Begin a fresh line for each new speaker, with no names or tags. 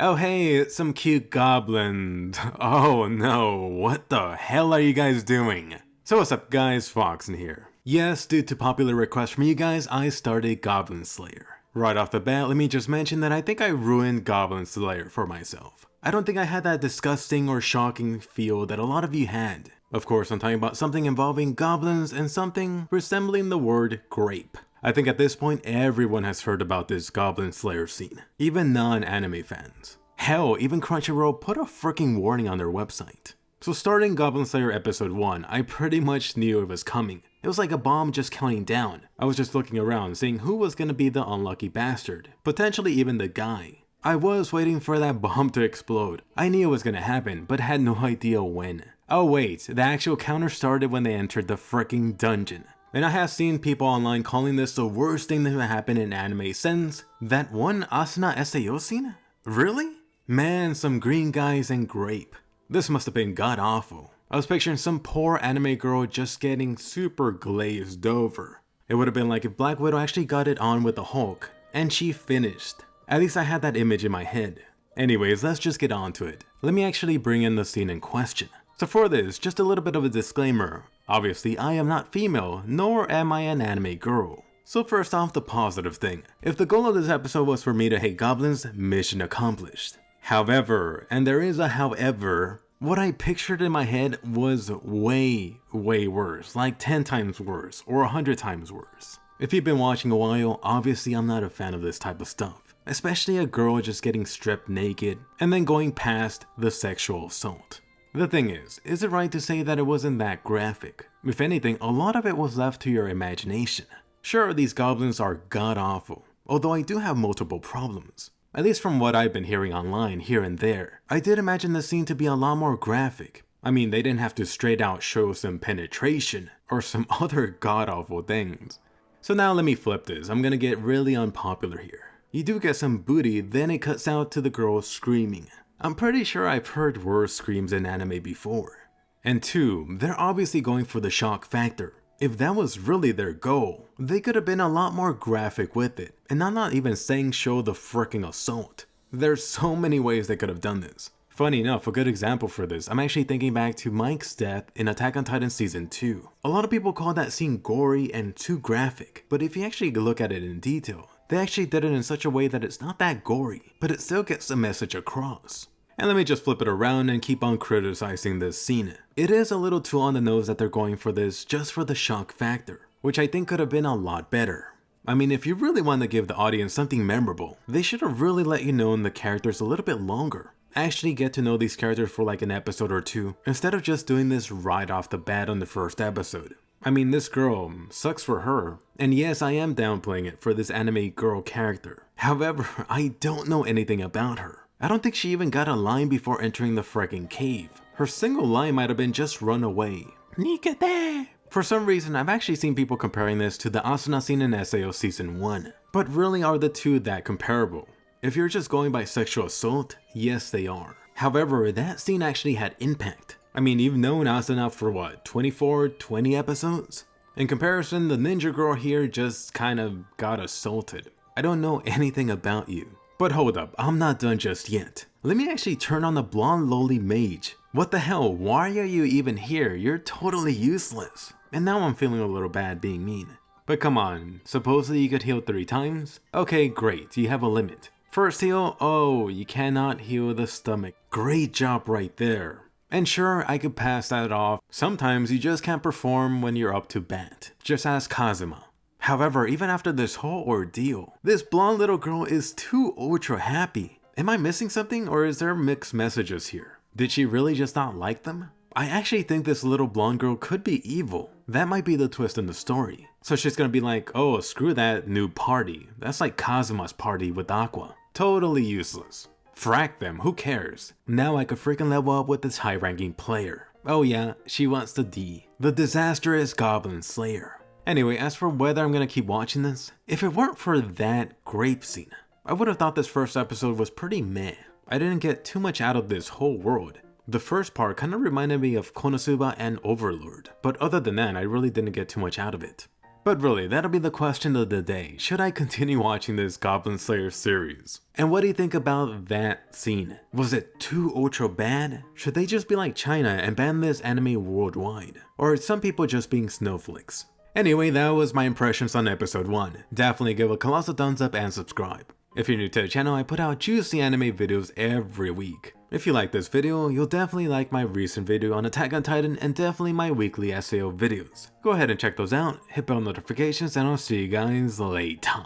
Oh hey, it's some cute goblins. Oh no, what the hell are you guys doing? So what's up guys, Foxen here. Yes, due to popular requests from you guys, I started Goblin Slayer. Right off the bat, let me just mention that I think I ruined Goblin Slayer for myself. I don't think I had that disgusting or shocking feel that a lot of you had. Of course, I'm talking about something involving goblins and something resembling the word grape. I think at this point everyone has heard about this Goblin Slayer scene, even non-anime fans. Hell, even Crunchyroll put a freaking warning on their website. So starting Goblin Slayer episode 1, I pretty much knew it was coming. It was like a bomb just counting down. I was just looking around seeing who was gonna be the unlucky bastard, potentially even the guy. I was waiting for that bomb to explode. I knew it was gonna happen, but had no idea when. Oh wait, the actual counter started when they entered the freaking dungeon. And I have seen people online calling this the worst thing that happened in anime since that one Asuna SAO scene? Really? Man, some green guys and grape. This must have been god awful. I was picturing some poor anime girl just getting super glazed over. It would have been like if Black Widow actually got it on with the Hulk, and she finished. At least I had that image in my head. Anyways, let's just get on to it. Let me actually bring in the scene in question. So for this, just a little bit of a disclaimer. Obviously, I am not female, nor am I an anime girl. So first off, the positive thing. If the goal of this episode was for me to hate goblins, mission accomplished. However, and there is a however, what I pictured in my head was way worse, like 10 times worse, or 100 times worse. If you've been watching a while, obviously I'm not a fan of this type of stuff. Especially a girl just getting stripped naked, and then going past the sexual assault. The thing is it right to say that it wasn't that graphic? If anything, a lot of it was left to your imagination. Sure, these goblins are god awful, although I do have multiple problems. At least from what I've been hearing online here and there, I did imagine the scene to be a lot more graphic. I mean, they didn't have to straight out show some penetration or some other god awful things. So now let me flip this, I'm gonna get really unpopular here. You do get some booty, then it cuts out to the girl screaming. I'm pretty sure I've heard worse screams in anime before. And 2, they're obviously going for the shock factor. If that was really their goal, they could have been a lot more graphic with it. And I'm not even saying show the freaking assault. There's so many ways they could have done this. Funny enough, a good example for this, I'm actually thinking back to Mike's death in Attack on Titan Season 2. A lot of people call that scene gory and too graphic, but if you actually look at it in detail, they actually did it in such a way that it's not that gory, but it still gets the message across. And let me just flip it around and keep on criticizing this scene. It is a little too on the nose that they're going for this just for the shock factor, which I think could have been a lot better. I mean, if you really want to give the audience something memorable, they should have really let you know the characters a little bit longer. Actually get to know these characters for like an episode or 2, instead of just doing this right off the bat on the first episode. I mean, this girl, sucks for her. And yes, I am downplaying it for this anime girl character. However, I don't know anything about her. I don't think she even got a line before entering the freaking cave. Her single line might have been just run away. Nikate! For some reason, I've actually seen people comparing this to the Asuna scene in SAO Season 1. But really, are the two that comparable? If you're just going by sexual assault, yes they are. However, that scene actually had impact. I mean, you've known Asuna for what, 20 episodes? In comparison, the ninja girl here just kind of got assaulted. I don't know anything about you. But hold up, I'm not done just yet. Let me actually turn on the blonde lowly mage. What the hell, why are you even here? You're totally useless. And now I'm feeling a little bad being mean. But come on, supposedly you could heal 3 times? Okay, great, you have a limit. First heal, oh, you cannot heal the stomach. Great job right there. And sure, I could pass that off. Sometimes you just can't perform when you're up to bat. Just ask Kazuma. However, even after this whole ordeal, this blonde little girl is too ultra happy. Am I missing something, or is there mixed messages here? Did she really just not like them? I actually think this little blonde girl could be evil. That might be the twist in the story. So she's gonna be like, oh, screw that new party. That's like Kazuma's party with Aqua. Totally useless. Frack them, who cares? Now I could freaking level up with this high-ranking player. Oh yeah, she wants the D. The disastrous Goblin Slayer. Anyway, as for whether I'm gonna keep watching this, if it weren't for that grape scene, I would have thought this first episode was pretty meh. I didn't get too much out of this whole world. The first part kind of reminded me of Konosuba and Overlord, but other than that, I really didn't get too much out of it. But really, that'll be the question of the day. Should I continue watching this Goblin Slayer series? And what do you think about that scene? Was it too ultra bad? Should they just be like China and ban this anime worldwide? Or are some people just being snowflakes? Anyway, that was my impressions on episode 1. Definitely give a colossal thumbs up and subscribe. If you're new to the channel, I put out juicy anime videos every week. If you like this video, you'll definitely like my recent video on Attack on Titan and definitely my weekly SAO videos. Go ahead and check those out, hit bell notifications, and I'll see you guys later.